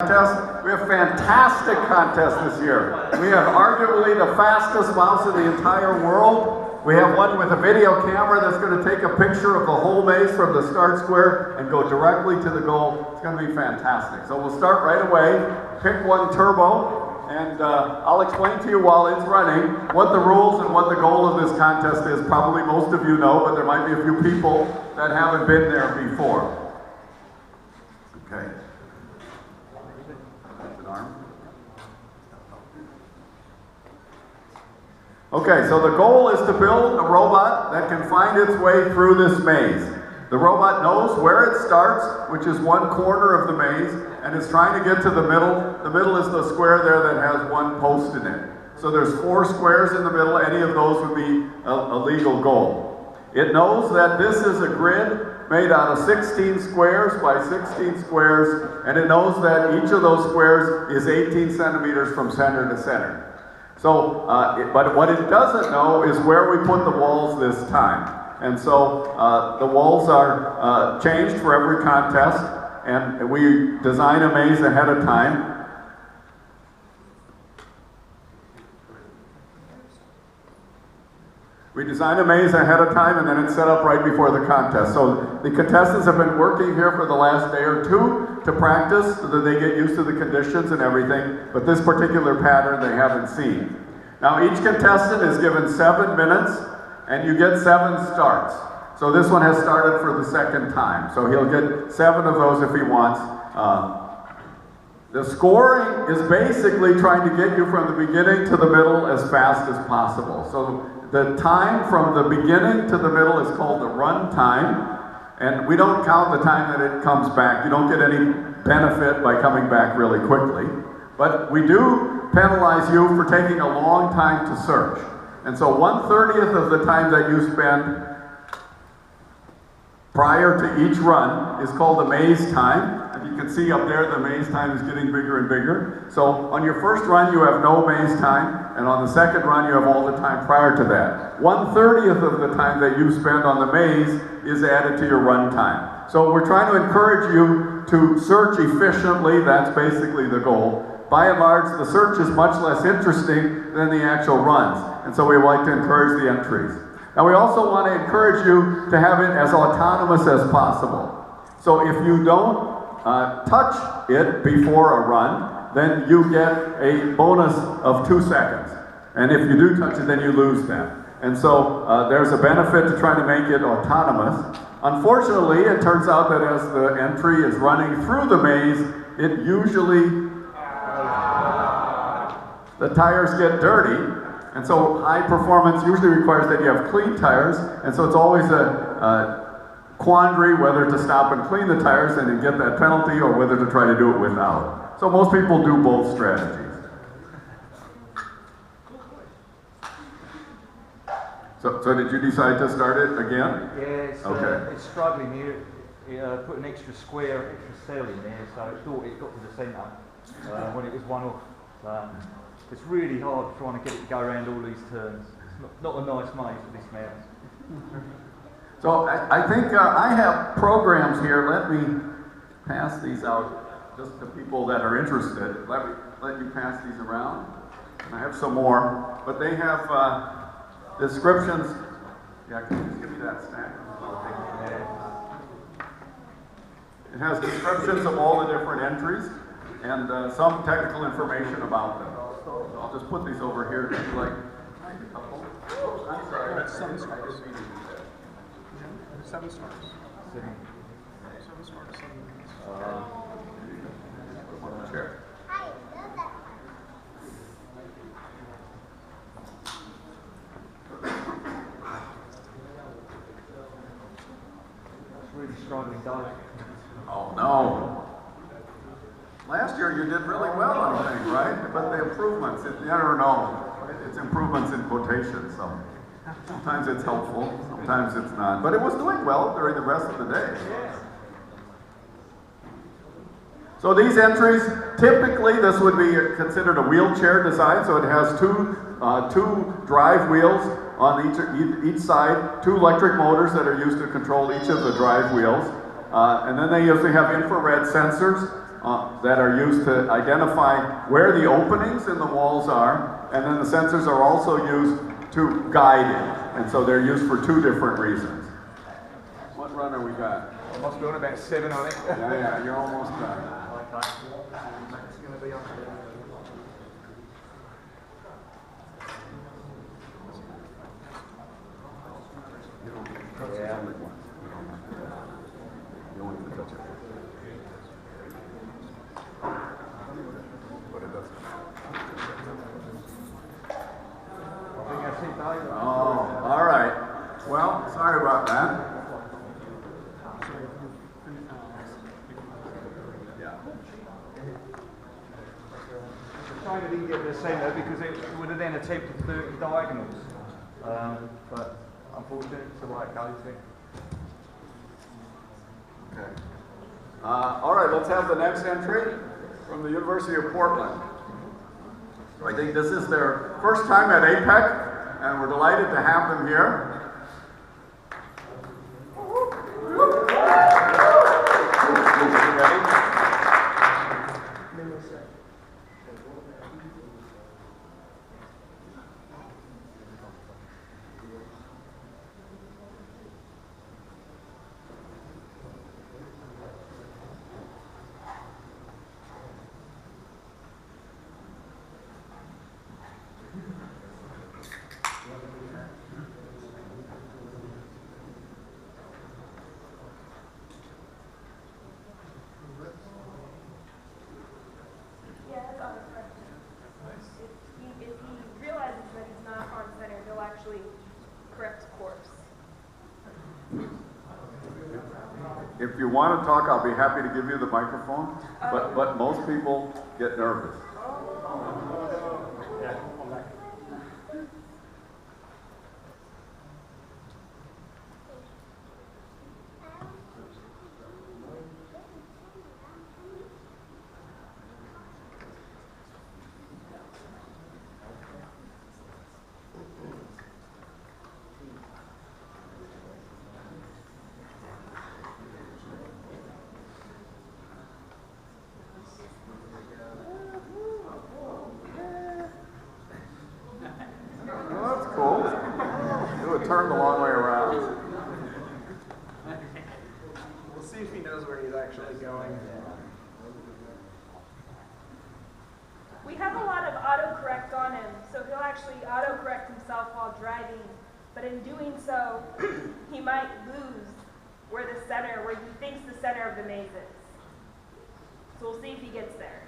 Contest. We have fantastic contests this year. We have arguably the fastest mouse in the entire world. We have one with a video camera that's going to take a picture of the whole maze from the start square and go directly to the goal. It's going to be fantastic. So we'll start right away. PicOne Turbo, and I'll explain to you while it's running what the rules and what the goal of this contest is. Probably most of you know, but there might be a few people that haven't been there before. Okay. Okay, so the goal is to build a robot that can find its way through this maze. The robot knows where it starts, which is one corner of the maze, and is trying to get to the middle. The middle is the square there that has one post in it. So there's 4 squares in the middle. Any of those would be a legal goal. It knows that this is a grid made out of 16 squares by 16 squares, and it knows that each of those squares is 18 centimeters from center to center. So, but what it doesn't know is where we put the walls this time. And so the walls are changed for every contest, and we design a maze ahead of time. We design a maze ahead of time, and then it's set up right before the contest. So the contestants have been working here for the last day or two to practice so that they get used to the conditions and everything, but this particular pattern they haven't seen. Now each contestant is given 7 minutes, and you get 7 starts. So this one has started for the 2nd time. So he'll get 7 of those if he wants. The scoring is basically trying to get you from the beginning to the middle as fast as possible. So the time from the beginning to the middle is called the run time, and we don't count the time that it comes back. You don't get any benefit by coming back really quickly, but we do penalize you for taking a long time to search. And so 1/30 of the time that you spend prior to each run is called the maze time. And you can see up there the maze time is getting bigger and bigger. So on your first run you have no maze time, and on the 2nd run you have all the time prior to that. 1/30 of the time that you spend on the maze is added to your run time. So we're trying to encourage you to search efficiently. That's basically the goal. By and large, the search is much less interesting than the actual runs, and so we like to encourage the entries. Now we also want to encourage you to have it as autonomous as possible. So if you don't touch it before a run, then you get a bonus of 2 seconds. And if you do touch it, then you lose that. And so there's a benefit to trying to make it autonomous. Unfortunately, it turns out that as the entry is running through the maze, it usually, the tires get dirty. And so high performance usually requires that you have clean tires. And so it's always a quandary whether to stop and clean the tires and then get that penalty, or whether to try to do it without. So most people do both strategies. So did you decide to start it again? Yeah, it's struggling here. It put an extra square, extra cell in there, so I thought it got to the centre when it was one off. It's really hard trying to get it to go around all these turns. It's not a nice maze for this mouse. So I think I have programs here. Let me pass these out just to people that are interested. Let you pass these around. And I have some more, but they have descriptions. Yeah, can you just give me that snack? It has descriptions of all the different entries and some technical information about them. So I'll just put these over here if you like. A couple. Oh, I'm sorry. That's 7 stars. 7 stars. 7 stars, 7 minutes. Chair. It's really struggling, Dao. Oh no. Last year you did really well on things, right? But the improvements, you never know. It's improvements in quotation, so sometimes it's helpful, sometimes it's not. But it was doing well during the rest of the day. So these entries, typically this would be considered a wheelchair design, so it has two drive wheels on each side, 2 electric motors that are used to control each of the drive wheels. And then they usually have infrared sensors that are used to identify where the openings in the walls are, and then the sensors are also used to guide it. And so they're used for two different reasons. What runner we got? I must be on about 7, I think. Yeah, you're almost done. It's going to be on. Yeah. You don't even touch it. But it doesn't. Oh, all right. Well, sorry about that. Yeah. China didn't get the center because it would have then attempted 30 diagonals. But unfortunately, it's the way it goes. Okay. All right, let's have the next entry from the University of Portland. I think this is their first time at APEC, and we're delighted to have them here. If you want to talk, I'll be happy to give you the microphone, but most people get nervous. Turn the long way around. We'll see if he knows where he's actually going. We have a lot of autocorrect on him, so he'll actually autocorrect himself while driving. But in doing so, he might lose where he thinks the center of the maze is. So we'll see if he gets there.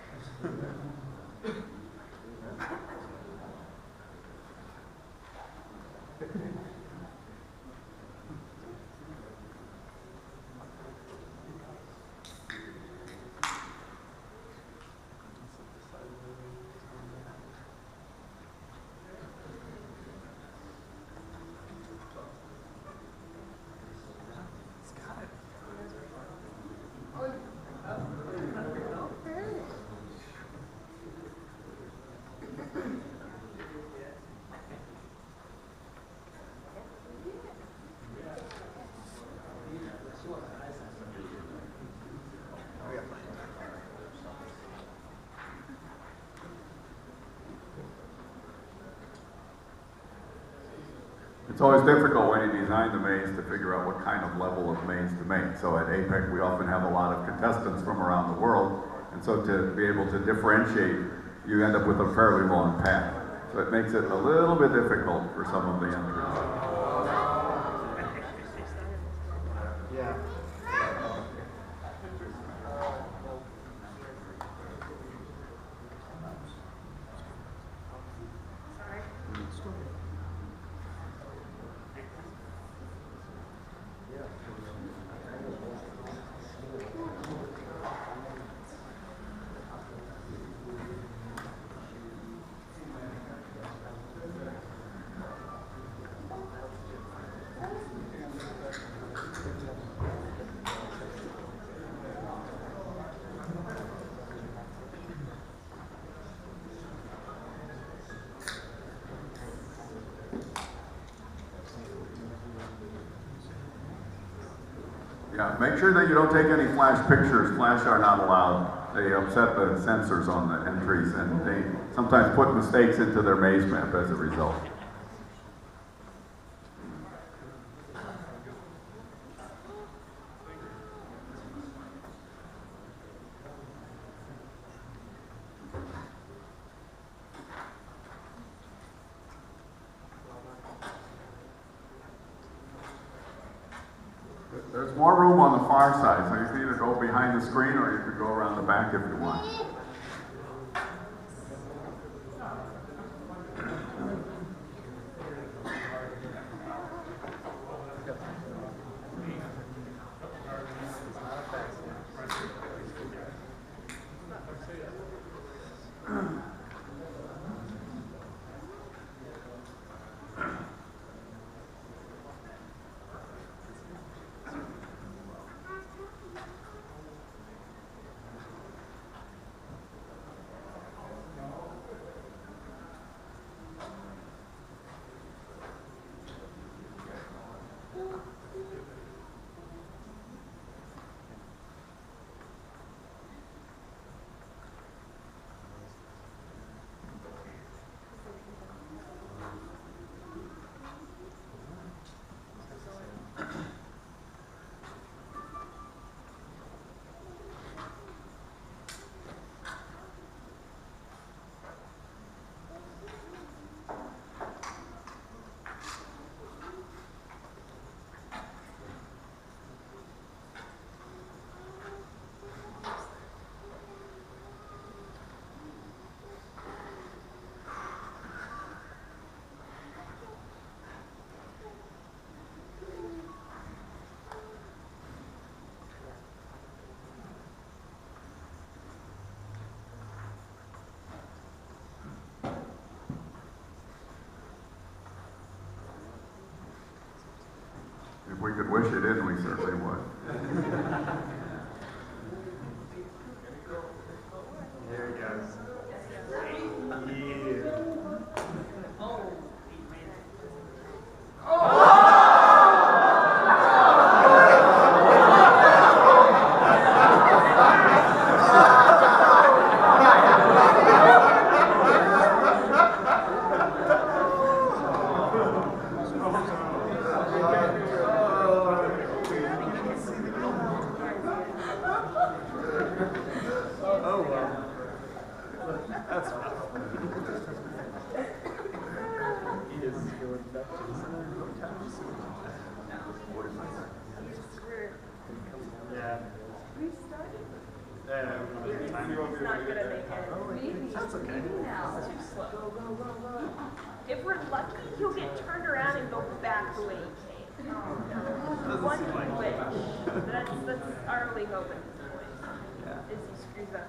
It's always difficult when you design the maze to figure out what kind of level of maze to make. So at APEC, we often have a lot of contestants from around the world, and so to be able to differentiate, you end up with a fairly long path. So it makes it a little bit difficult for some of the entries. Yeah. Yeah, make sure that you don't take any flash pictures. Flash are not allowed. They upset the sensors on the entries, and they sometimes put mistakes into their maze map as a result. There's more room on the far side, so you can either go behind the screen or you could go around the back if you want. If we could wish it in, we certainly would. There he goes. That's okay. If we're lucky, he'll get turned around and go back the way he came. One wish. That's our only hope at this point. Is he screws up.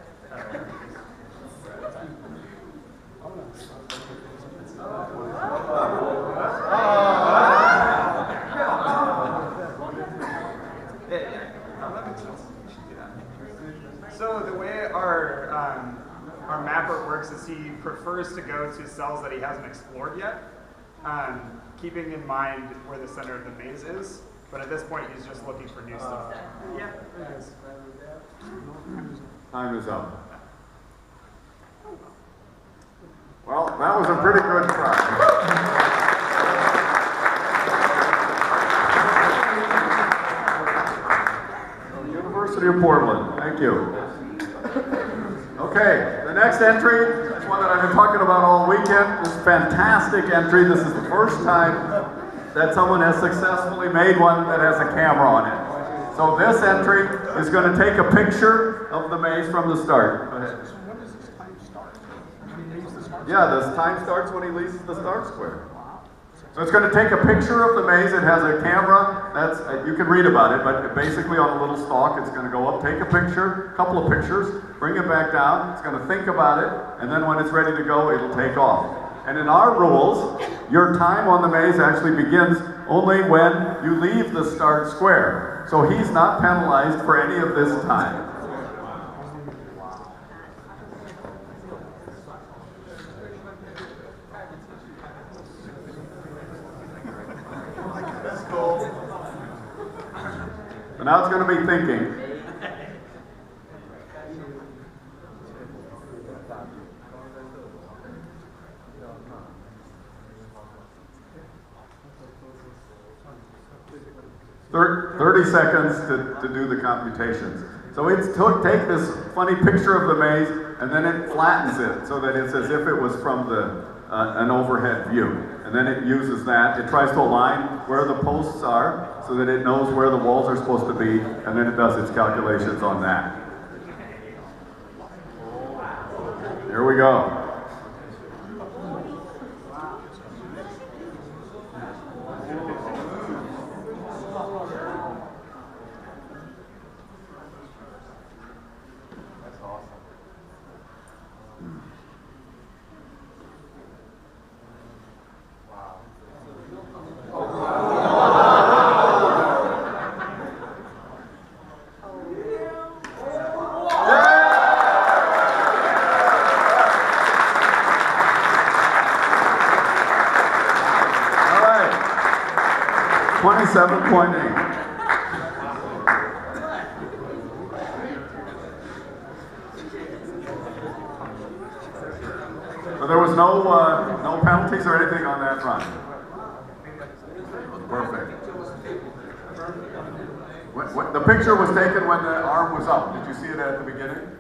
So the way our mapper works is he prefers to go to cells that he hasn't explored yet, keeping in mind where the center of the maze is. But at this point, he's just looking for new stuff. Yeah. Time is up. Well, that was a pretty good try. University of Portland, thank you. Okay, the next entry is one that I've been talking about all weekend. This fantastic entry. This is the first time that someone has successfully made one that has a camera on it. So this entry is going to take a picture of the maze from the start. Go ahead. So when does this time start? When he leaves the start Yeah, this time starts when he leaves the start square. So it's going to take a picture of the maze. It has a camera. That's you can read about it, but basically on a little stalk, it's going to go up, take a picture, a couple of pictures, bring it back down. It's going to think about it, and then when it's ready to go, it'll take off. And in our rules, your time on the maze actually begins only when you leave the start square. So he's not penalized for any of this time. So now it's going to be thinking. 30 seconds to do the computations. So it's take this funny picture of the maze and then it flattens it so that it's as if it was from an overhead view. And then it uses that. It tries to align where the posts are so that it knows where the walls are supposed to be, and then it does its calculations on that. Here we go. All right. 27.8. So there was no penalties or anything on that run. Perfect. The picture was taken when the arm was up. Did you see it at the beginning?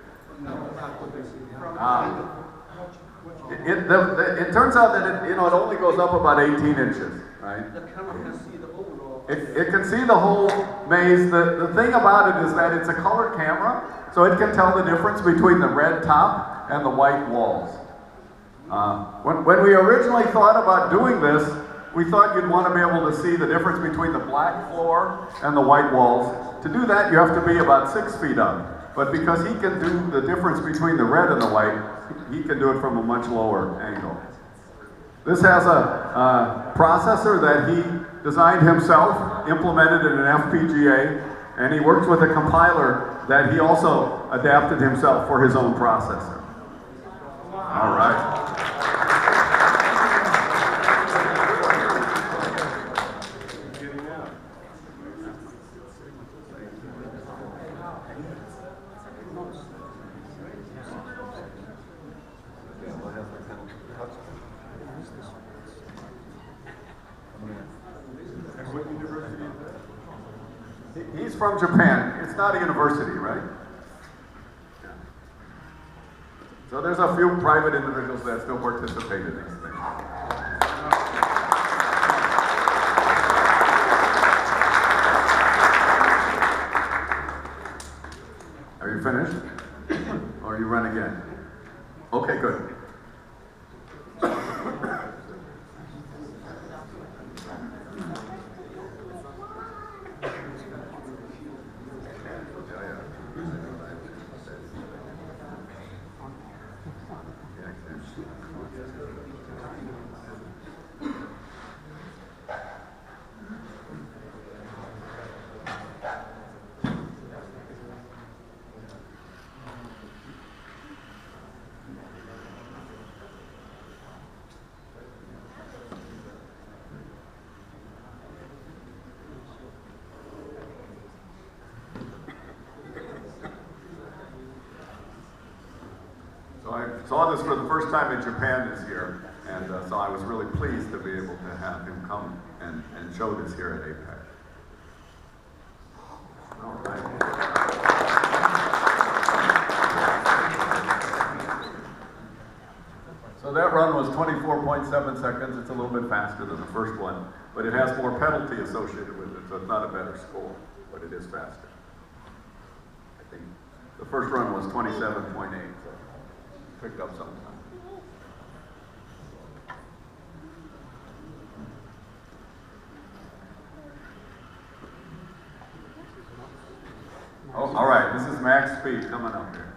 It turns out that it only goes up about 18 inches, right? The camera can see the overall. It can see the whole maze. The thing about it is that it's a color camera, so it can tell the difference between the red top and the white walls. When we originally thought about doing this, we thought you'd want to be able to see the difference between the black floor and the white walls. To do that, you have to be about 6 feet up. But because he can do the difference between the red and the white, he can do it from a much lower angle. This has a processor that he designed himself, implemented in an FPGA, and he works with a compiler that he also adapted himself for his own processor. All right. He's from Japan. It's not a university, right? Yeah. So there's a few private individuals that still participate in these things. Are you finished? Or you run again? Okay, good. I saw this for the first time in Japan this year, and so I was really pleased to be able to have him come and show this here at APEC. All right. So that run was 24.7 seconds. It's a little bit faster than the first one, but it has more penalty associated with it, so it's not a better score, but it is faster. I think the first run was 27.8. So picked up some time. Oh, all right, this is max speed coming up here.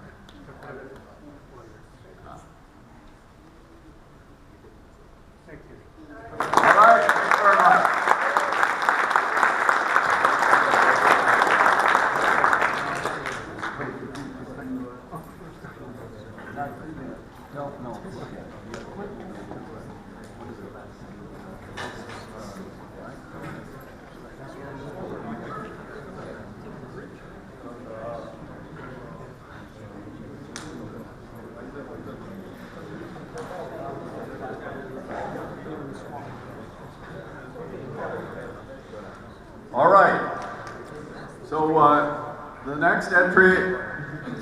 Thank you. All right, thanks very much. No. All right. next entry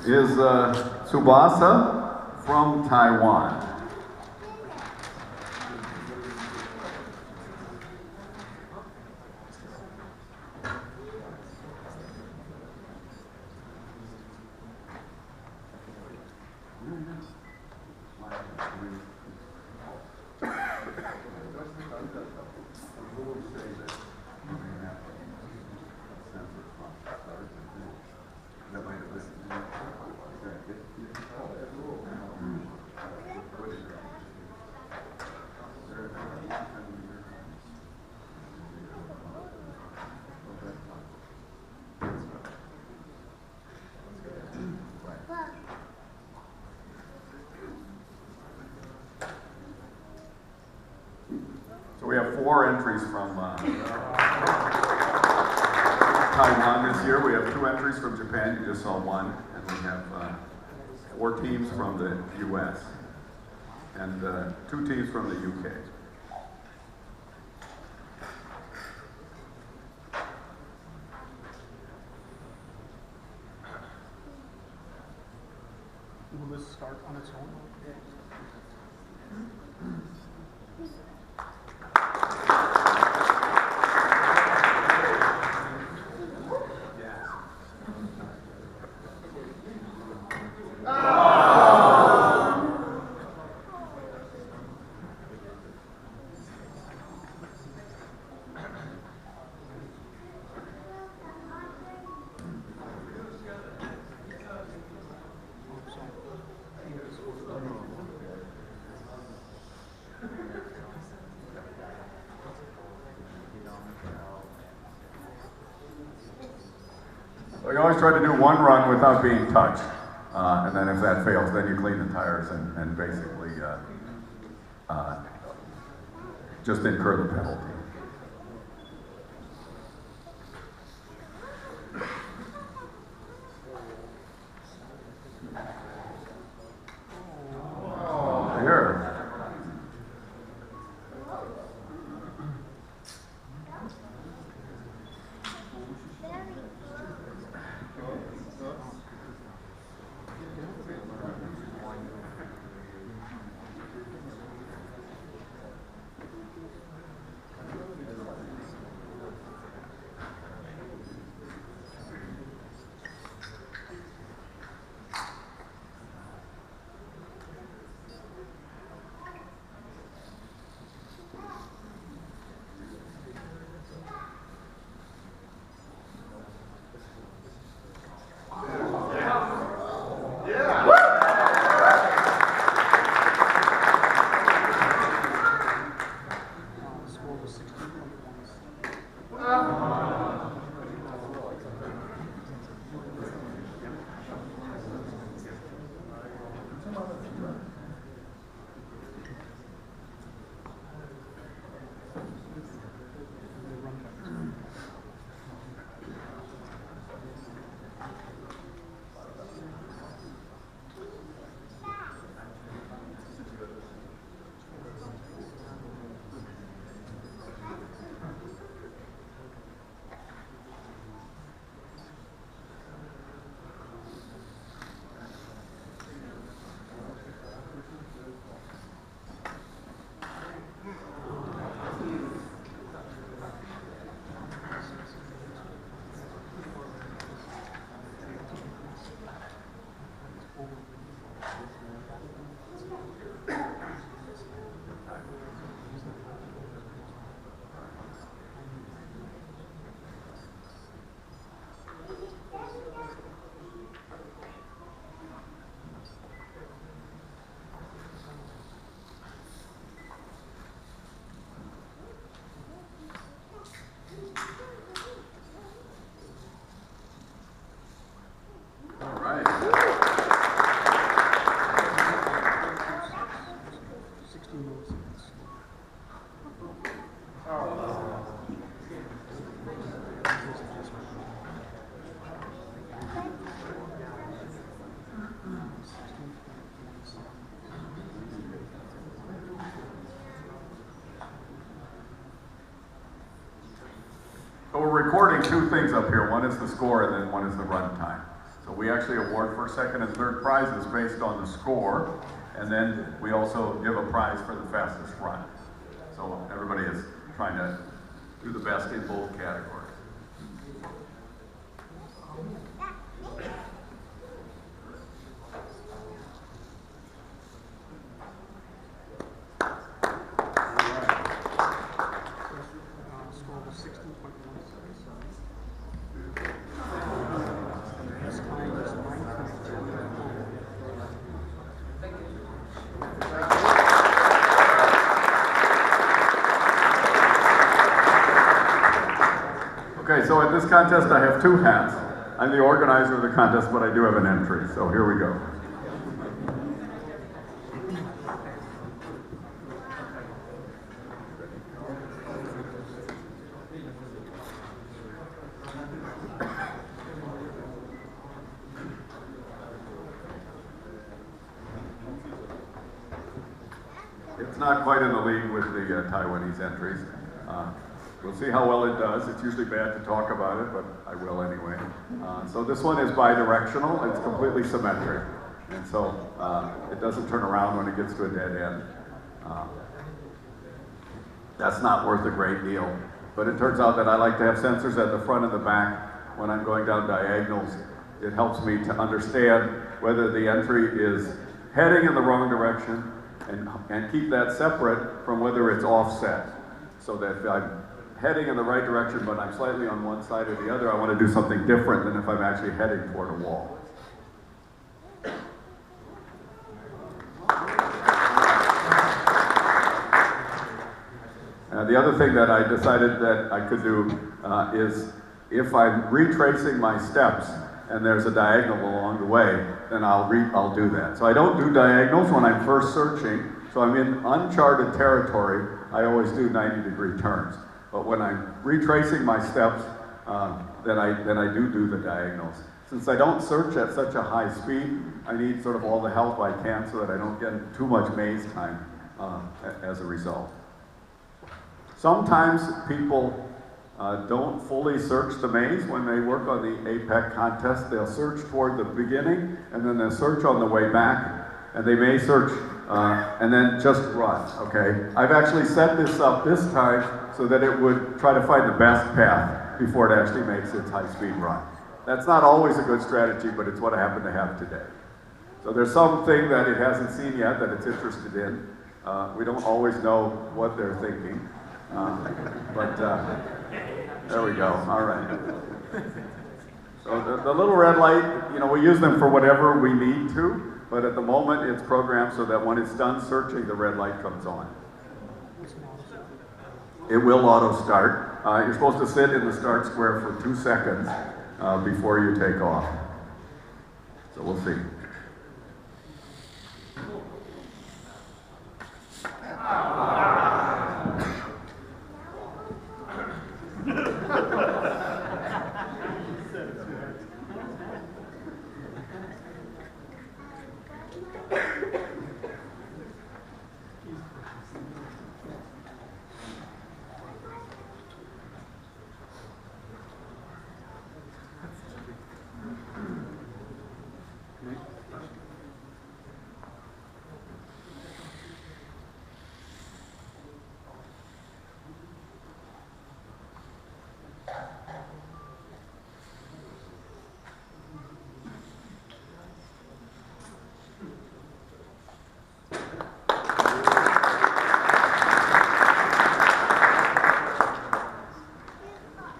is Tsubasa from Taiwan. So we have 4 entries from Taiwan this year. We have 2 entries from Japan, you just saw 1, and we have 4 teams from the US and 2 teams from the UK. Will this start on its own? So you always try to do 1 run without being touched, and then if that fails, then you clean the tires and basically just incur the penalty. Here. So we're recording 2 things up here. One is the score and then one is the run time. So we actually award first, second, and third prizes based on the score, and then we also give a prize for the fastest run. So everybody is trying to do the best in both categories. Score was 16.177. This time is 9.2. Okay, so at this contest I have two hats. I'm the organizer of the contest, but I do have an entry, so here we go. It's not quite in the league with the Taiwanese entries. We'll see how well it does. It's usually bad to talk about it, but I will anyway. So this one is bidirectional. It's completely symmetric. And so it doesn't turn around when it gets to a dead end. That's not worth a great deal. But it turns out that I like to have sensors at the front and the back when I'm going down diagonals. It helps me to understand whether the entry is heading in the wrong direction and keep that separate from whether it's offset. So that if I'm heading in the right direction, but I'm slightly on one side or the other, I want to do something different than if I'm actually heading toward a wall. The other thing that I decided that I could do is if I'm retracing my steps and there's a diagonal along the way, then I'll do that. So I don't do diagonals when I'm first searching. So I'm in uncharted territory. I always do 90-degree turns. But when I'm retracing my steps, then I do the diagonals. Since I don't search at such a high speed, I need sort of all the help I can so that I don't get too much maze time as a result. Sometimes people don't fully search the maze when they work on the APEC contest. They'll search toward the beginning, and then they'll search on the way back, and they may search and then just run, okay? I've actually set this up this time so that it would try to find the best path before it actually makes its high-speed run. That's not always a good strategy, but it's what I happen to have today. So there's something that it hasn't seen yet that it's interested in. We don't always know what they're thinking. But there we go, all right. So the little red light, you know, we use them for whatever we need to, but at the moment it's programmed so that when it's done searching, the red light comes on. It will auto start. You're supposed to sit in the start square for 2 seconds before you take off. So we'll see.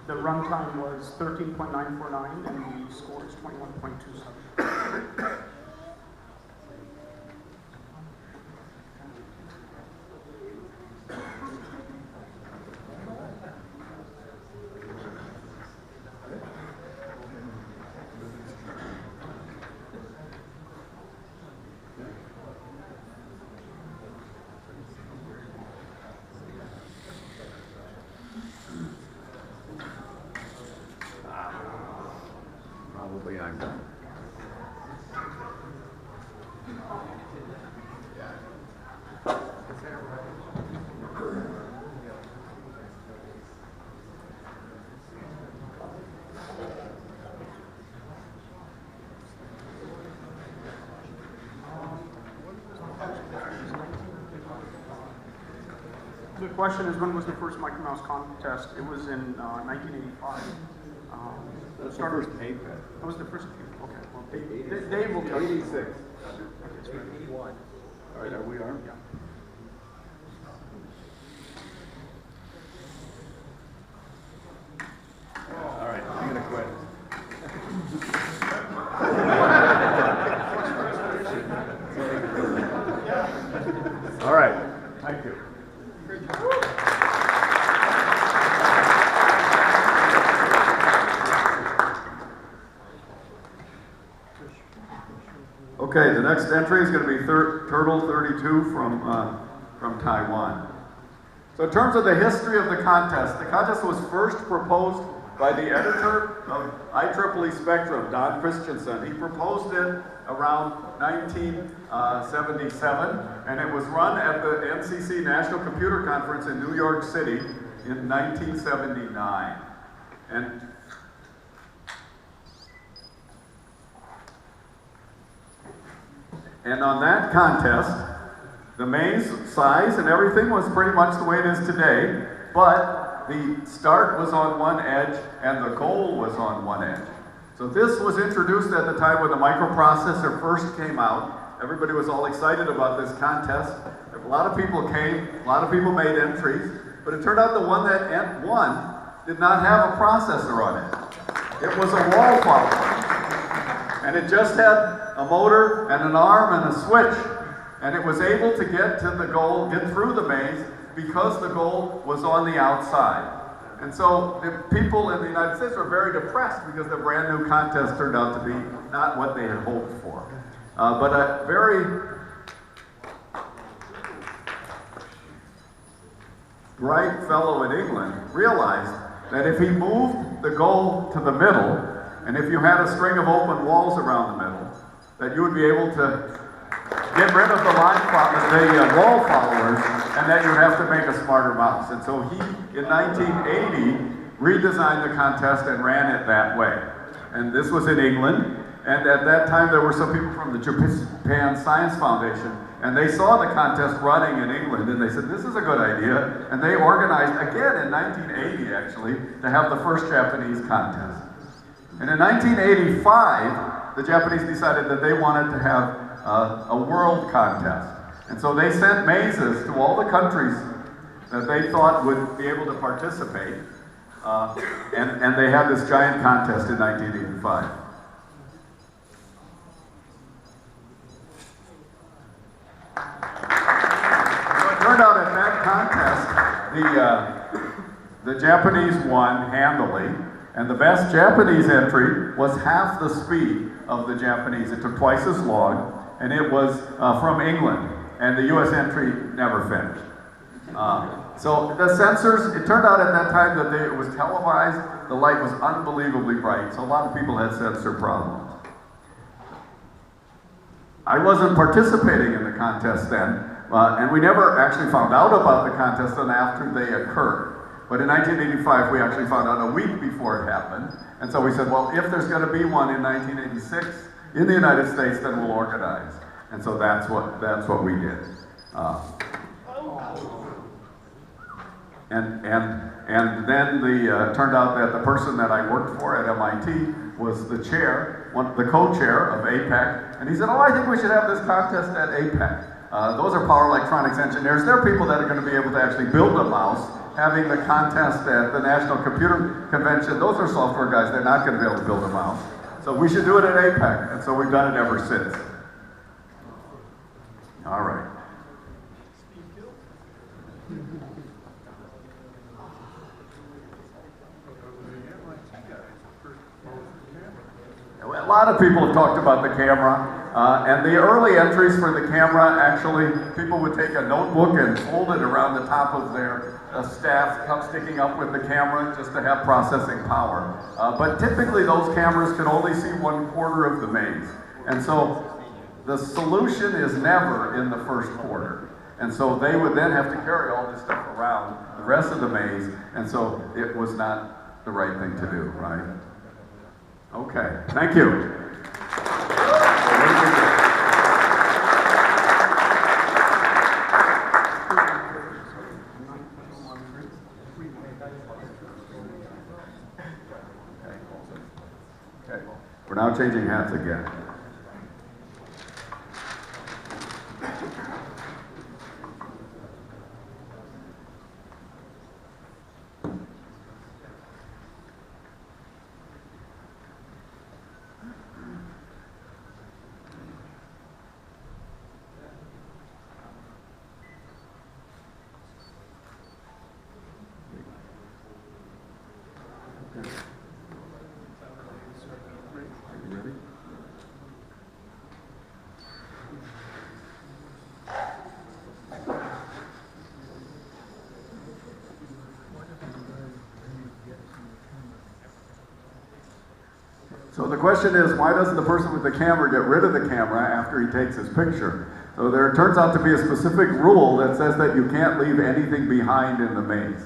The runtime was 13.949 and the score is 21.27. Probably I'm done. the question is, when was the first Micromouse contest? It was in 1985. That's the first APEC. That was the first. Okay. Well, Dave will tell you. 86. All All right, we are. Yeah. All right, I'm gonna quit. All right, thank you. Okay, the next entry is going to be Turtle 32 from Taiwan. So in terms of the history of the contest was first proposed by the editor of IEEE Spectrum, Don Christensen. He proposed it around 1977, and it was run at the NCC National Computer Conference in New York City in 1979. And on that contest, the maze size and everything was pretty much the way it is today, but the start was on one edge and the goal was on one edge. So this was introduced at the time when the microprocessor first came out. Everybody was all excited about this contest. A lot of people came, a lot of people made entries, but it turned out the one that won did not have a processor on it. It was a wall follower. And it just had a motor and an arm and a switch. And it was able to get to the goal, get through the maze, because the goal was on the outside. And so the people in the United States were very depressed because the brand new contest turned out to be not what they had hoped for. But a very bright fellow in England realized that if he moved the goal to the middle, and if you had a string of open walls around the middle, that you would be able to get rid of the wall followers, and that you'd have to make a smarter mouse. And so he, in 1980, redesigned the contest and ran it that way. And this was in England, and at that time there were some people from the Japan Science Foundation, and they saw the contest running in England, and they said, this is a good idea, and they organized, again in 1980 actually, to have the first Japanese contest. And in 1985, the Japanese decided that they wanted to have a world contest. And so they sent mazes to all the countries that they thought would be able to participate. And they had this giant contest in 1985. So it turned out at that contest, the Japanese won handily. And the best Japanese entry was half the speed of the Japanese. It took twice as long, and it was from England. And the US entry never finished. So the sensors, it turned out at that time that it was televised, the light was unbelievably bright, so a lot of people had sensor problems. I wasn't participating in the contest then, and we never actually found out about the contest until after they occurred. But in 1985, we actually found out a week before it happened. And so we said, well, if there's going to be one in 1986 in the United States, then we'll organize. And so that's what we did. And then turned out that the person that I worked for at MIT was the chair, the co-chair of APEC. And he said, oh, I think we should have this contest at APEC. Those are power electronics engineers. They're people that are going to be able to actually build a mouse. Having the contest at the National Computer Convention, those are software guys. They're not going to be able to build a mouse. So we should do it at APEC. And so we've done it ever since. All right. A lot of people have talked about the camera, and the early entries for the camera, actually, people would take a notebook and fold it around the top of their staff, sticking up with the camera just to have processing power. But typically those cameras can only see 1/4 of the maze. And so the solution is never in the first quarter. And so they would then have to carry all this stuff around the rest of the maze, and so it was not the right thing to do, right? Okay, thank you. now changing hats again. So the question is, why doesn't the person with the camera get rid of the camera after he takes his picture? So there turns out to be a specific rule that says that you can't leave anything behind in the maze.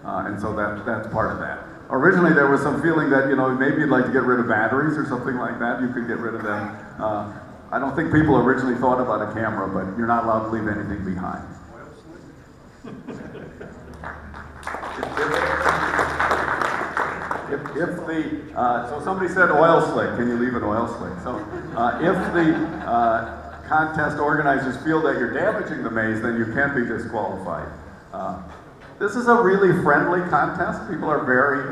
And so that's part of that. Originally there was some feeling that, maybe you'd like to get rid of batteries or something like that. You could get rid of them. I don't think people originally thought about a camera, but you're not allowed to leave anything behind. So somebody said oil slick, can you leave an oil slick? So if the contest organizers feel that you're damaging the maze, then you can be disqualified. This is a really friendly contest. People are very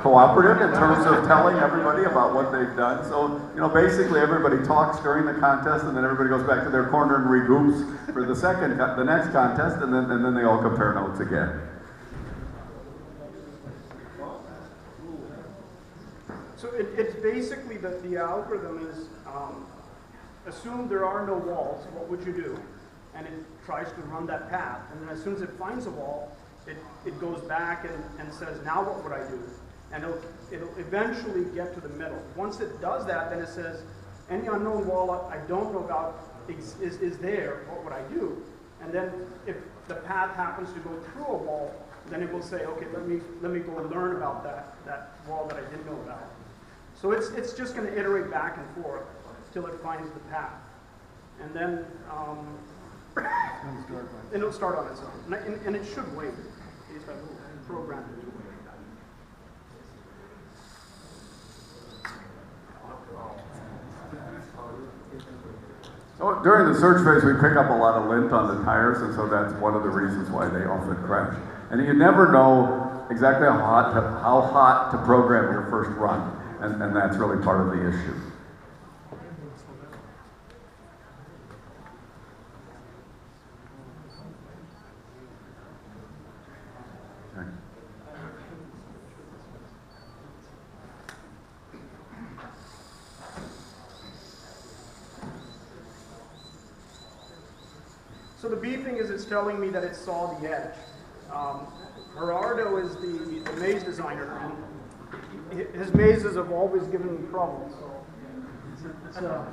cooperative in terms of telling everybody about what they've done. So, basically everybody talks during the contest, and then everybody goes back to their corner and regroups for the next contest, and then they all compare notes again. So it's basically that the algorithm is, assume there are no walls, what would you do? And it tries to run that path. And then as soon as it finds a wall, it goes back and says, now what would I do? And it'll eventually get to the middle. Once it does that, then it says, any unknown wall I don't know about is there, what would I do? And then if the path happens to go through a wall, then it will say, okay, let me go and learn about that wall that I didn't know about. So it's just going to iterate back and forth till it finds the path. And then it'll start on its own. And it should wait. It's a little program to wait. So during the search phase, we pick up a lot of lint on the tires, and so that's one of the reasons why they often crash. And you never know exactly how hot to program your first run, and that's really part of the issue. Okay. So the B thing is it's telling me that it saw the edge. Gerardo is the maze designer, and his mazes have always given me trouble, so it's a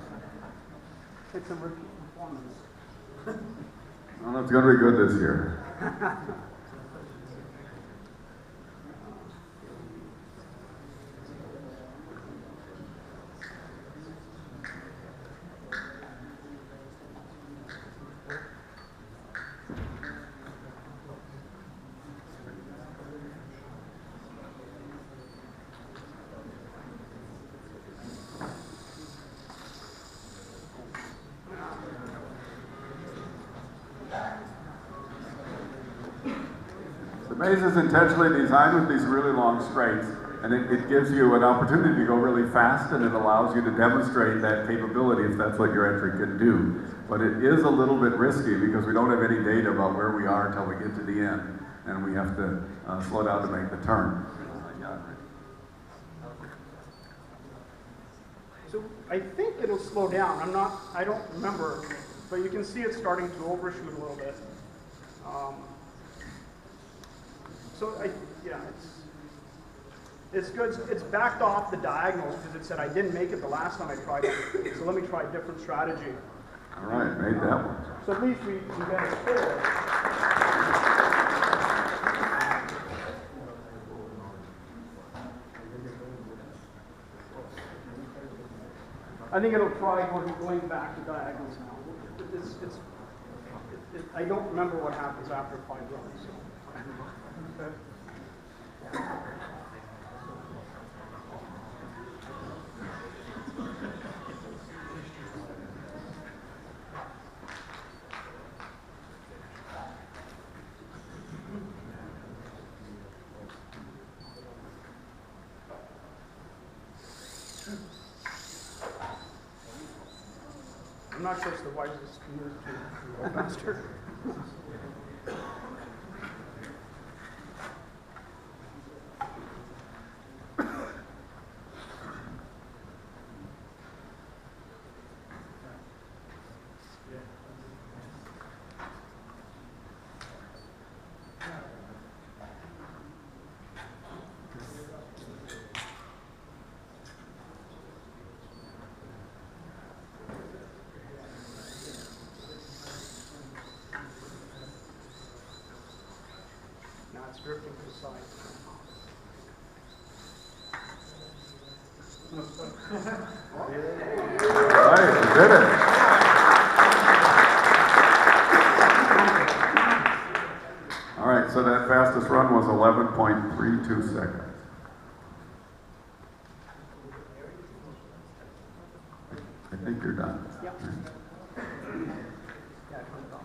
repeat performance. Well, it's going to be good this year. The maze is intentionally designed with these really long straights, and it gives you an opportunity to go really fast, and it allows you to demonstrate that capability if that's what your entry can do. But it is a little bit risky because we don't have any data about where we are until we get to the end, and we have to slow down to make the turn. So I think it'll slow down. I don't remember, but you can see it's starting to overshoot a little bit. It's good. It's backed off the diagonals because it said I didn't make it the last time I tried it. So let me try a different strategy. All right, made that one. So at least we got a score. I think it'll try going back to diagonals now. I don't remember what happens after 5 runs. So. not sure it's the wisest move to go faster. Now it's drifting to the side. Right, you did it. All right, so that fastest run was 11.32 seconds. I think you're done. Yep. Yeah, I turned it off.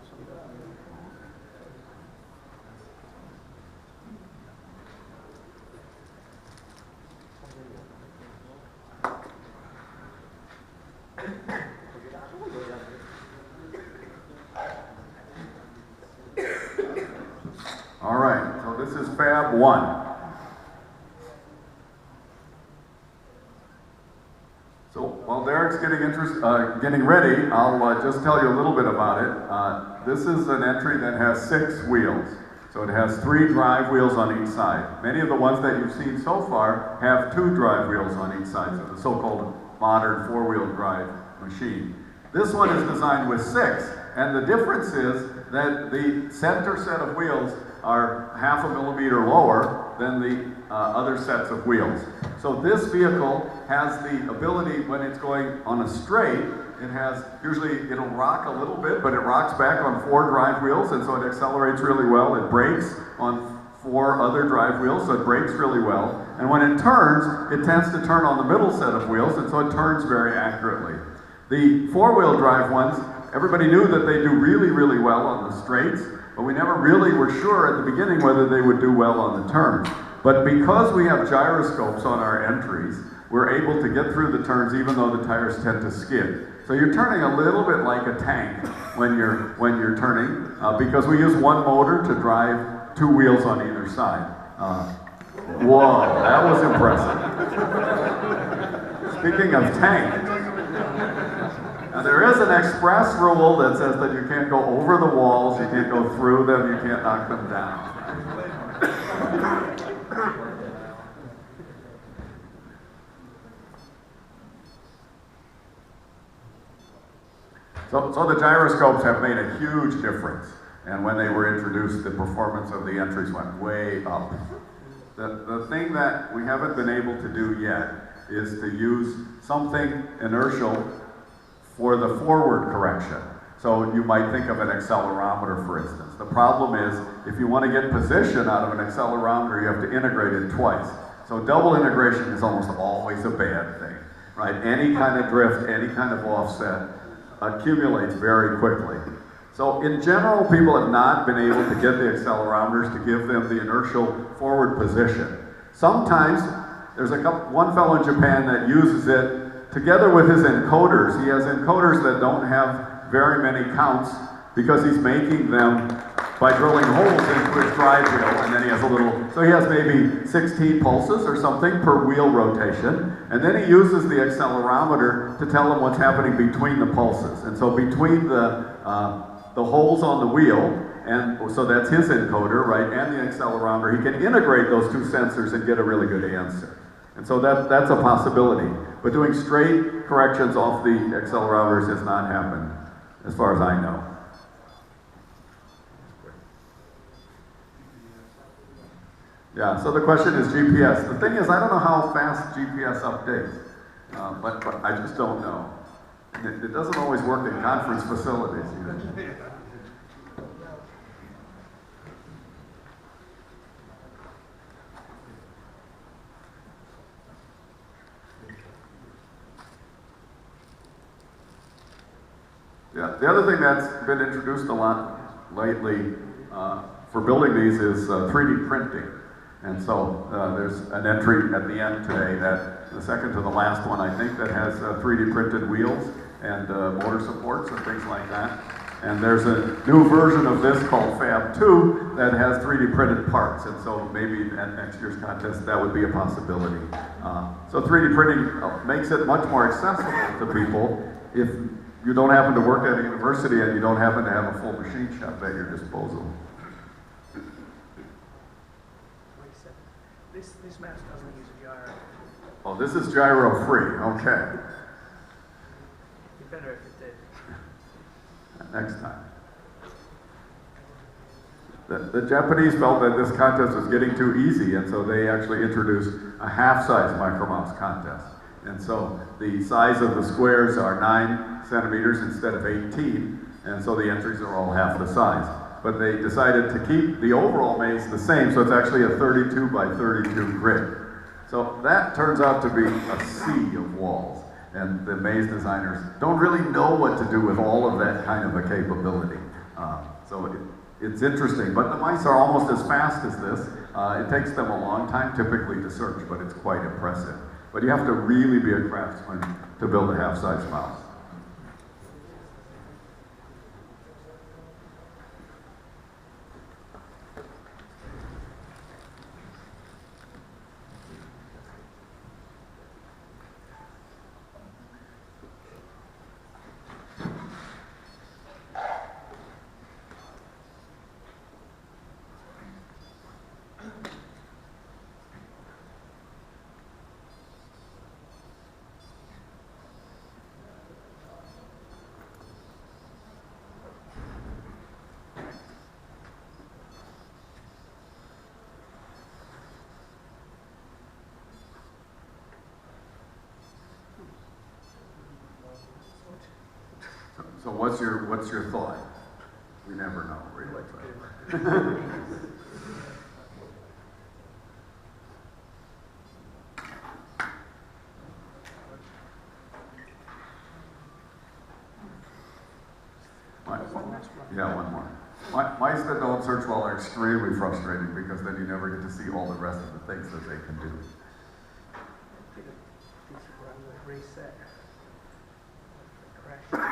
All right, so this is Fab 1. So while Derek's getting ready, I'll just tell you a little bit about it. This is an entry that has 6 wheels. So it has 3 drive wheels on each side. Many of the ones that you've seen so far have 2 drive wheels on each side, so the so-called modern 4-wheel drive machine. This one is designed with 6, and the difference is that the center set of wheels are 0.5 millimeter lower than the other sets of wheels. So this vehicle has the ability, when it's going on a straight, it'll rock a little bit, but it rocks back on 4 drive wheels, and so it accelerates really well. It brakes on 4 other drive wheels, so it brakes really well. And when it turns, it tends to turn on the middle set of wheels, and so it turns very accurately. The 4-wheel drive ones, everybody knew that they do really, really well on the straights, but we never really were sure at the beginning whether they would do well on the turns. But because we have gyroscopes on our entries, we're able to get through the turns even though the tires tend to skid. So you're turning a little bit like a tank when you're turning, because we use one motor to drive 2 wheels on either side. Whoa, that was impressive. Speaking of tank, now there is an express rule that says that you can't go over the walls, you can't go through them, you can't knock them down. So the gyroscopes have made a huge difference, and when they were introduced, the performance of the entries went way up. The thing that we haven't been able to do yet is to use something inertial for the forward correction. So you might think of an accelerometer, for instance. The problem is, if you want to get position out of an accelerometer, you have to integrate it twice. So double integration is almost always a bad thing, right? Any kind of drift, any kind of offset accumulates very quickly. So in general, people have not been able to get the accelerometers to give them the inertial forward position. Sometimes, there's one fellow in Japan that uses it together with his encoders. He has encoders that don't have very many counts because he's making them by drilling holes into his drive wheel, and then he has so he has maybe 16 pulses or something per wheel rotation, and then he uses the accelerometer to tell him what's happening between the pulses. And so between the holes on the wheel, and so that's his encoder, right, and the accelerometer, he can integrate those 2 sensors and get a really good answer. And so that's a possibility. But doing straight corrections off the accelerometers has not happened, as far as I know. Yeah, so the question is GPS. The thing is, I don't know how fast GPS updates, but I just don't know. It doesn't always work in conference facilities either. Yeah, the other thing that's been introduced a lot lately for building these is 3D printing. And so there's an entry at the end today, the second to the last one, I think, that has 3D printed wheels. and motor supports and things like that. And there's a new version of this called Fab 2 that has 3D printed parts, and so maybe at next year's contest that would be a possibility. So 3D printing makes it much more accessible to people if you don't happen to work at a university and you don't happen to have a full machine shop at your disposal. Wait a second. This mouse doesn't use a gyro. Oh, this is gyro free, okay. It'd be better if it did. Next time. The Japanese felt that this contest was getting too easy, and so they actually introduced a half-size Micromouse contest. And so the size of the squares are 9 centimeters instead of 18, and so the entries are all half the size. But they decided to keep the overall maze the same, so it's actually a 32 by 32 grid. So that turns out to be a sea of walls, and the maze designers don't really know what to do with all of that kind of a capability. It's interesting, but the mice are almost as fast as this. It takes them a long time typically to search, but it's quite impressive. But you have to really be a craftsman to build a half-size mouse. So what's your thought? We never know, really. Yeah, one more. Mice that don't search well are extremely frustrating because then you never get to see all the rest of the things that they can do. Reset. Crash.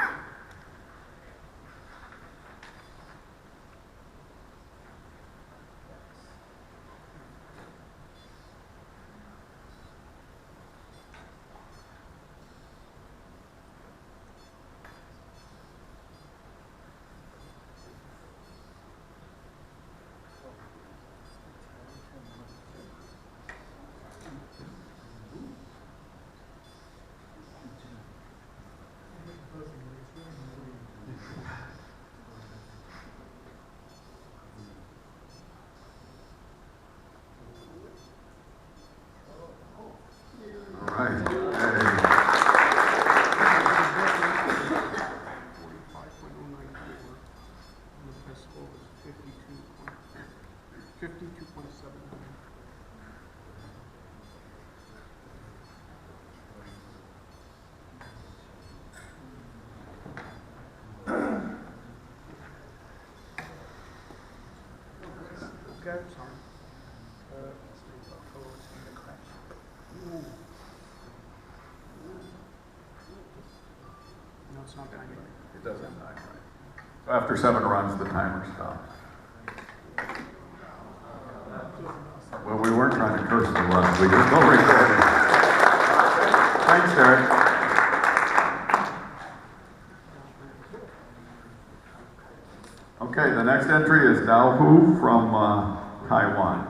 No, it's not timing. It doesn't time right. So after 7 runs, the timer stops. Well, we weren't trying to curse the runs. We just don't record it. Thanks, Derek. Okay, the next entry is Dao-Hu from Taiwan.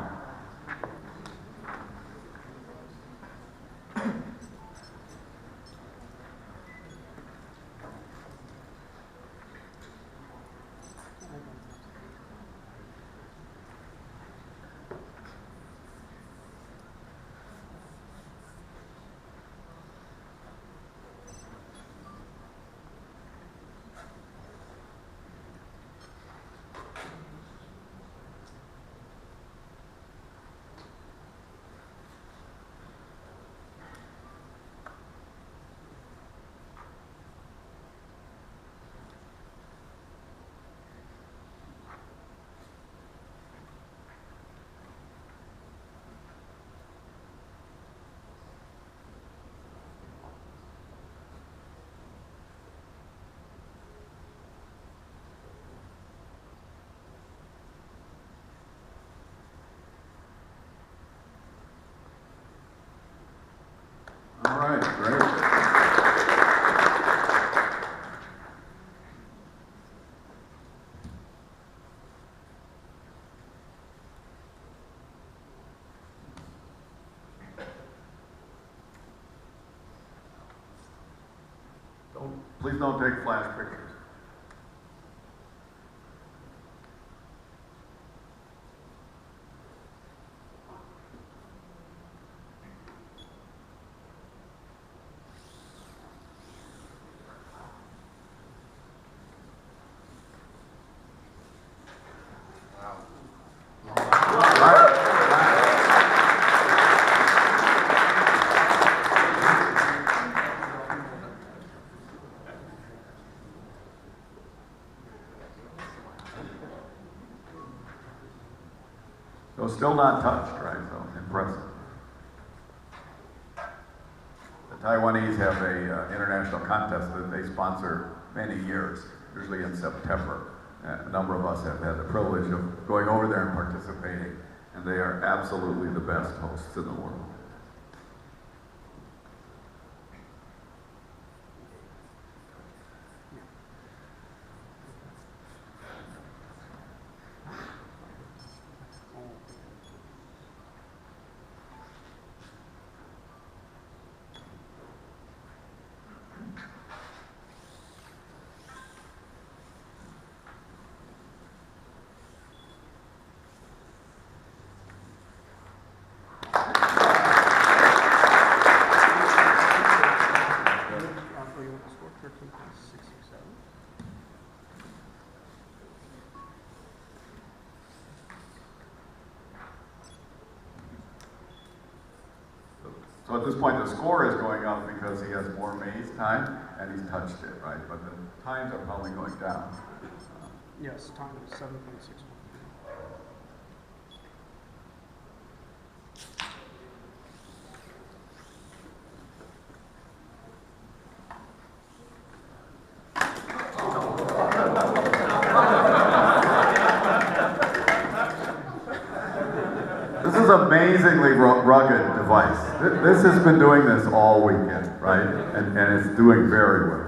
right, great. Please don't take flash pictures. So still not touched, right? So impressive. The Taiwanese have a international contest that they sponsor many years, usually in September. A number of us have had the privilege of going over there and participating, and they are absolutely the best hosts in the world. So at this point, the score is going up because he has more maze time and he's touched it, right? But the times are probably going down. Yes, time is 7.61. This is an amazingly rugged device. This has been doing this all weekend, right? And it's doing very well.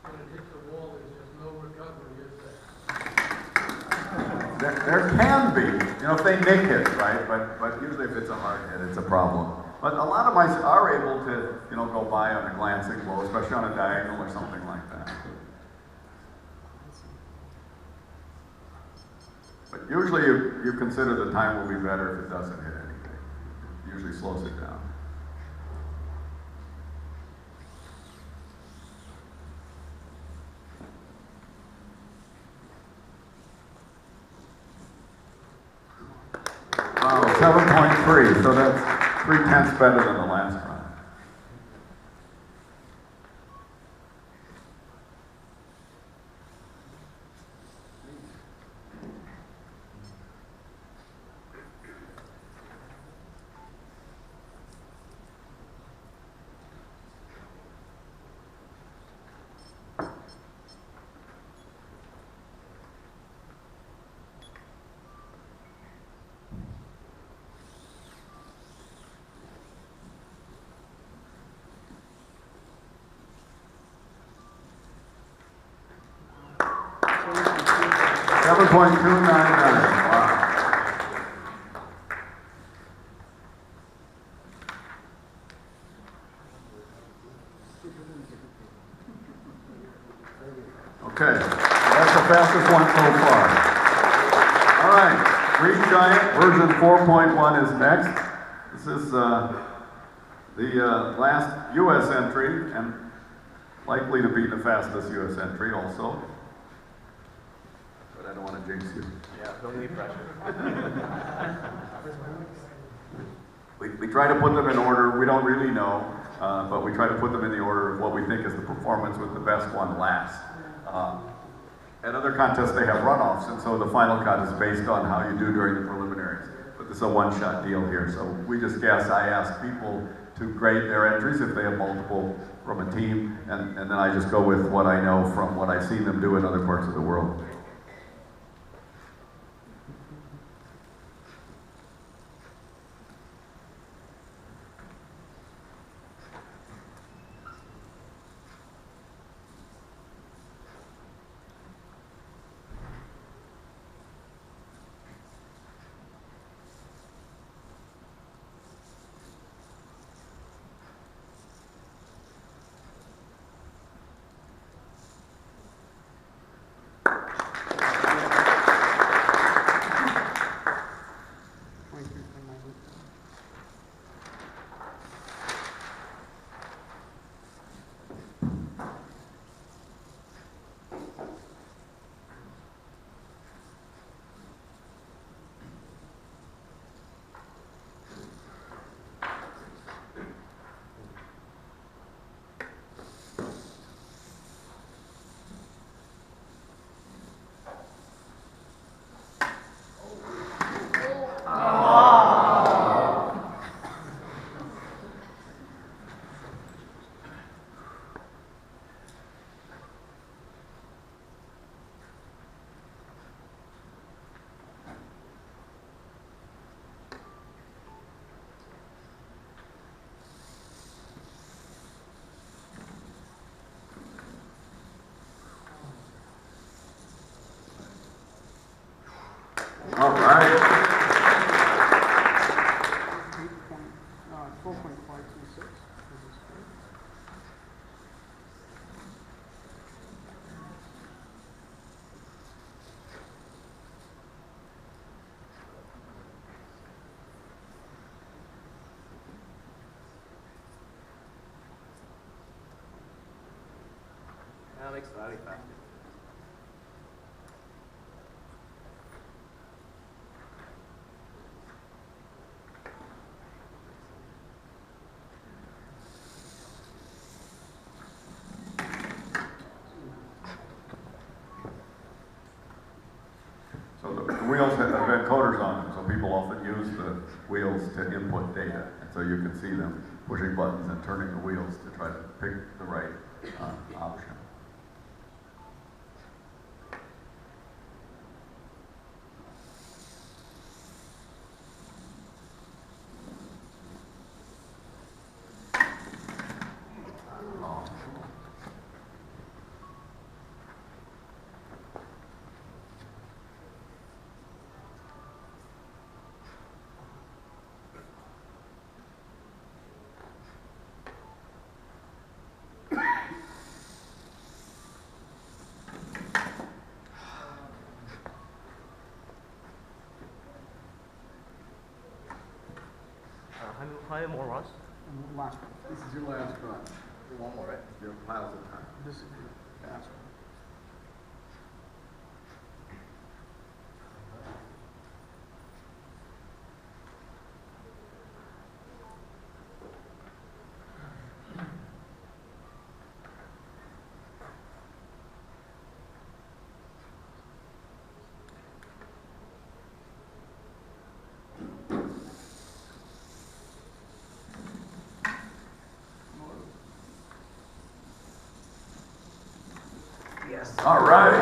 When it hits the wall, there's just no recovery, is there? There can be, if they nick it, right? But usually if it's a hard hit, it's a problem. But a lot of mice are able to, go by on a glancing blow, especially on a diagonal or something like that. But usually you consider the time will be better if it doesn't hit anything. It usually slows it down. Wow, 7.3, so that's 3/10 better than the last run. $7.299. Wow. Okay, that's the fastest one so far. All right, Green Giant version 4.1 is next. This is the last U.S. entry and likely to be the fastest U.S. entry also. But I don't want to jinx you. Yeah, don't need pressure. We try to put them in order. We don't really know, but we try to put them in the order of what we think is the performance with the best one last. At other contests, they have runoffs, and so the final cut is based on how you do during the preliminaries. But this is a one-shot deal here, so we just guess. I ask people to grade their entries if they have multiple from a team, and then I just go with what I know from what I've seen them do in other parts of the world. All right. 4.526. Alex, very fast. So the wheels have encoders on them, so people often use the wheels to input data. And so you can see them pushing buttons and turning the wheels to try to pick the right option. How many more runs? Last. This is your last run. One more, right? Your piles of time. This is the last one. Yes. All right.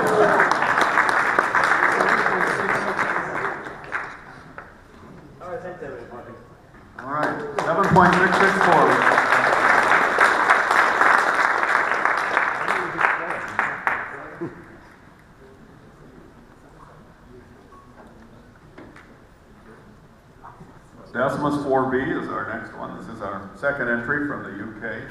All right, thanks everybody. All right. 7.664. Decimus 4B is our next one. This is our second entry from the UK.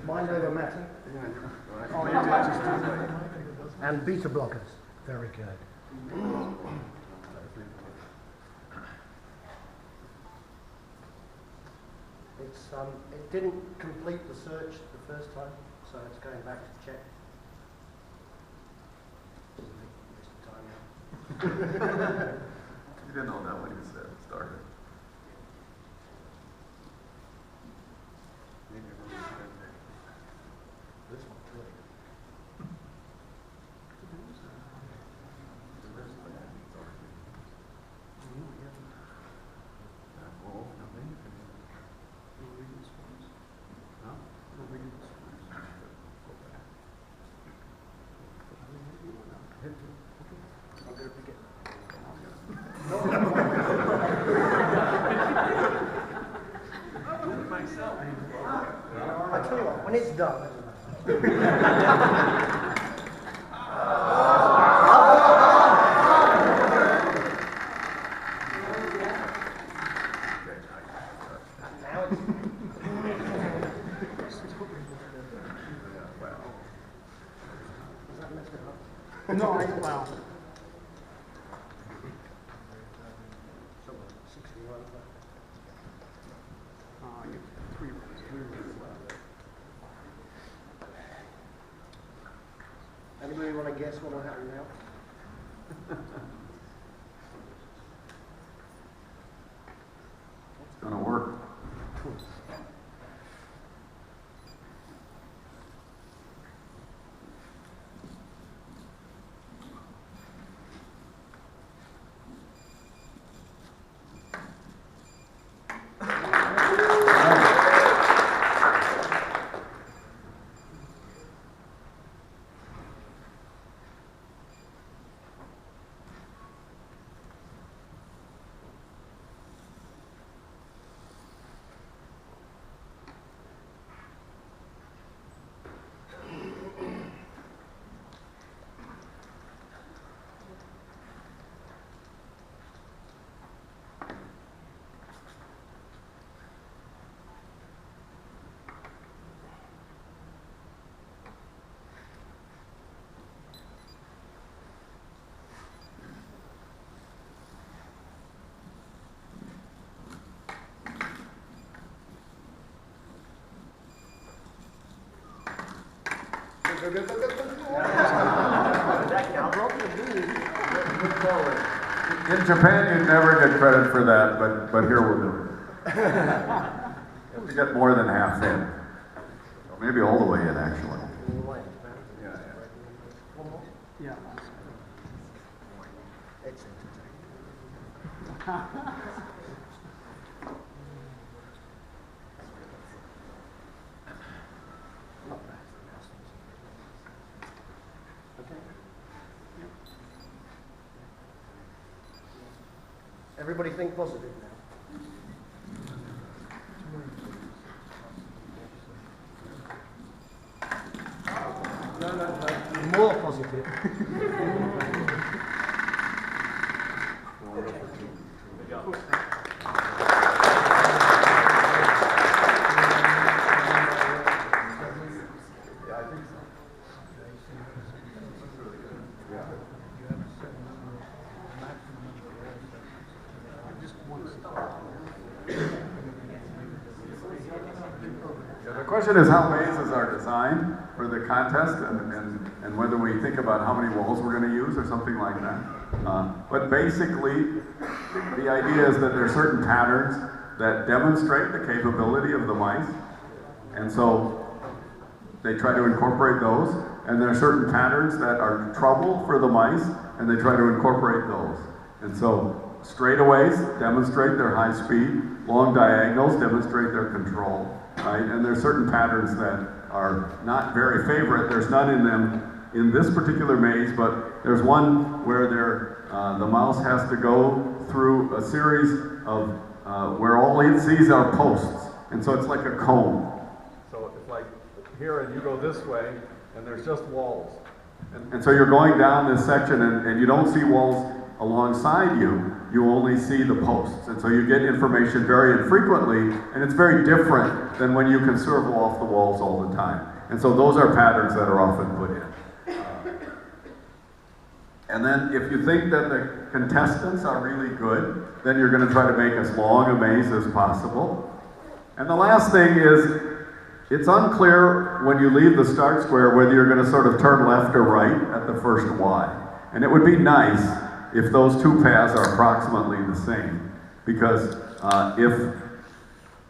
Mind over matter. And beta blockers. Very good. It didn't complete the search the first time, so it's going back to check. You didn't know that when you said started. This one's really good. done. No, well, you have 3 rows left. Anybody want to guess what will happen now? It's gonna work. In Japan, you'd never get credit for that, but here we'll do it. You have to get more than half in. Or maybe all the way in, actually. Yeah. Everybody think positive now. No. More positive. The question is how mazes are designed for the contest and whether we think about how many walls we're going to use or something like that. But basically, the idea is that there are certain patterns that demonstrate the capability of the mice. And so they try to incorporate those. And there are certain patterns that are trouble for the mice, and they try to incorporate those. And so straightaways demonstrate their high speed, long diagonals demonstrate their control, right? And there are certain patterns that are not very favorite. There's none in them in this particular maze, but there's one where the mouse has to go through a series of where all it sees are posts. And so it's like a cone. So it's like here and you go this way, and there's just walls. And so you're going down this section and you don't see walls alongside you, you only see the posts. And so you get information very infrequently, and it's very different than when you can circle off the walls all the time. And so those are patterns that are often put in. And then if you think that the contestants are really good, then you're going to try to make as long a maze as possible. And the last thing is, it's unclear when you leave the start square whether you're going to sort of turn left or right at the first Y. And it would be nice if those two paths are approximately the same. Because if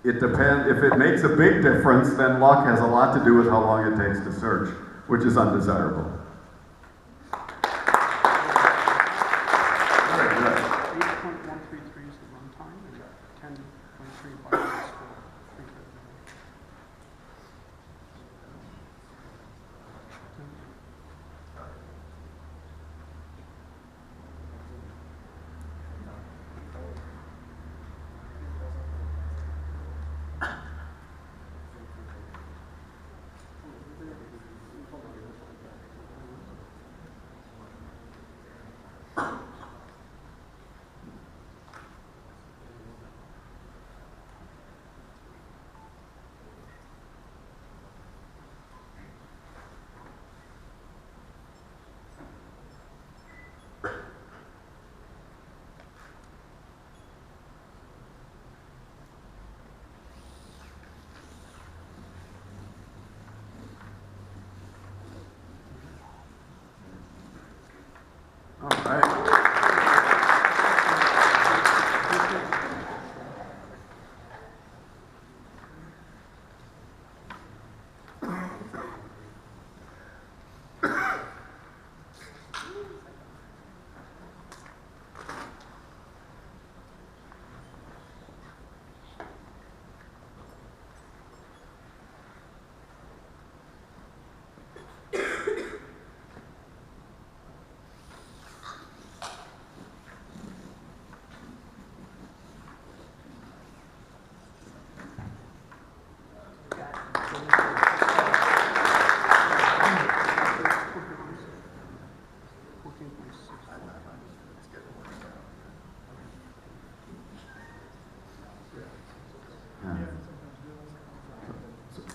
it makes a big difference, then luck has a lot to do with how long it takes to search, which is undesirable. Very good. 8.133 is the runtime, and 10.35 is the All right.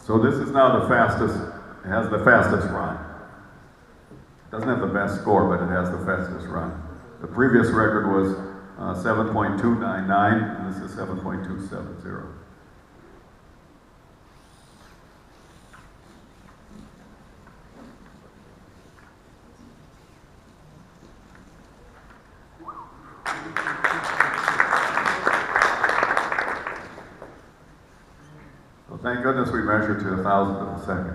So this is now the fastest, it has the fastest run. Doesn't have the best score, but it has the fastest run. The previous record was 7.299, and this is 7.270. Thank goodness we measured to 1,000th of a second.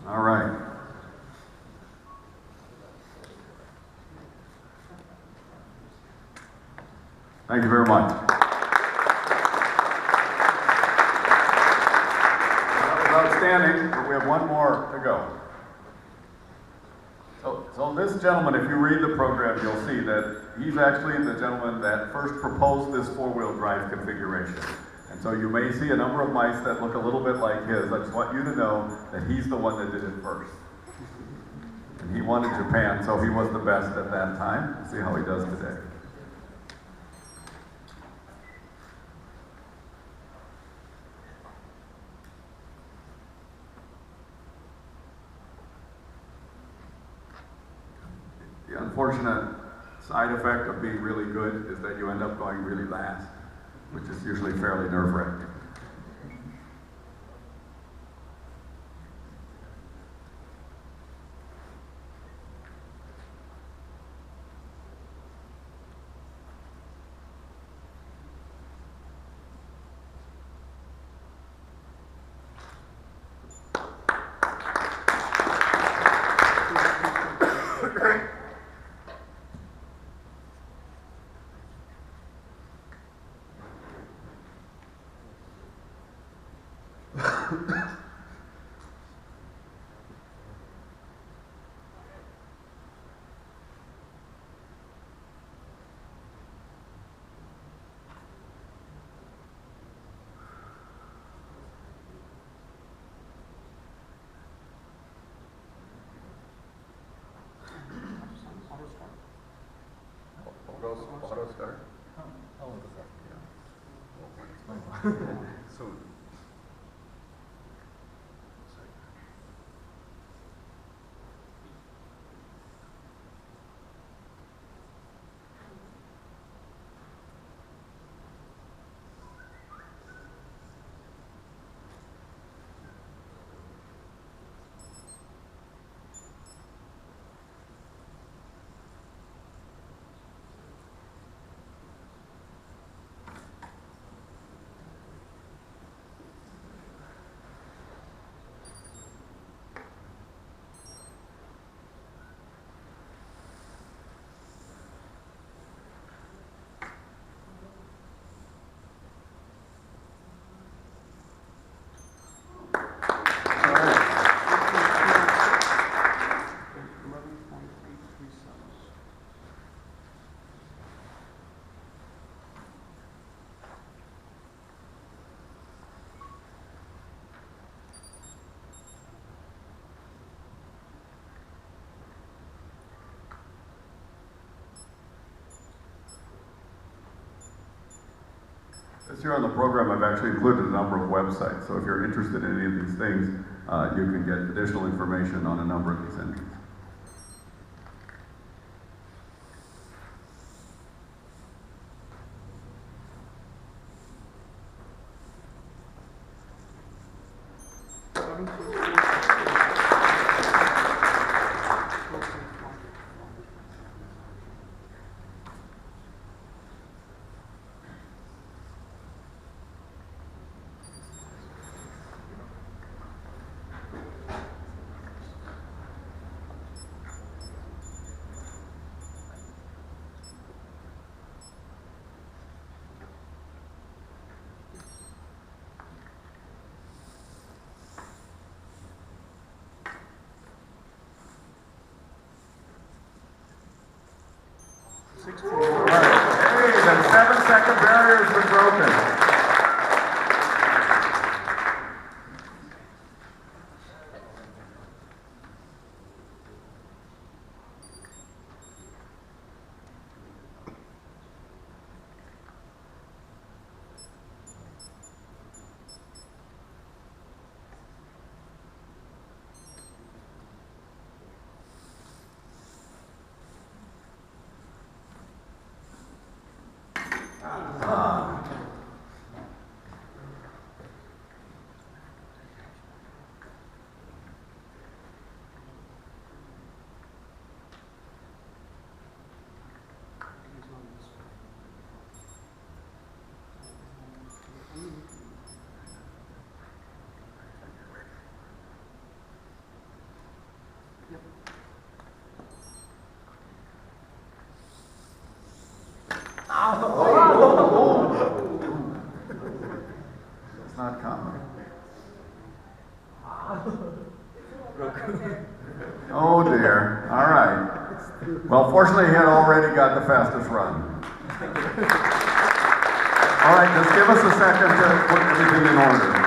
All right. Thank you very much. That was outstanding, but we have one more to go. So this gentleman, if you read the program, you'll see that he's actually the gentleman that first proposed this four-wheel drive configuration. And so you may see a number of mice that look a little bit like his. I just want you to know that he's the one that did it first. And he won in Japan, so he was the best at that time. Let's see how he does today. The unfortunate side effect of being really good is that you end up going really last, which is usually fairly nerve-wracking. Auto start? Soon. here on the program, I've actually included a number of websites. So if you're interested in any of these things, you can get additional information on a number of these engines. All right. Hey, the 7-second barrier has been broken. It's not common. Oh dear. All right. Well, fortunately, he had already got the fastest run. All right, just give us a second to put everything in order.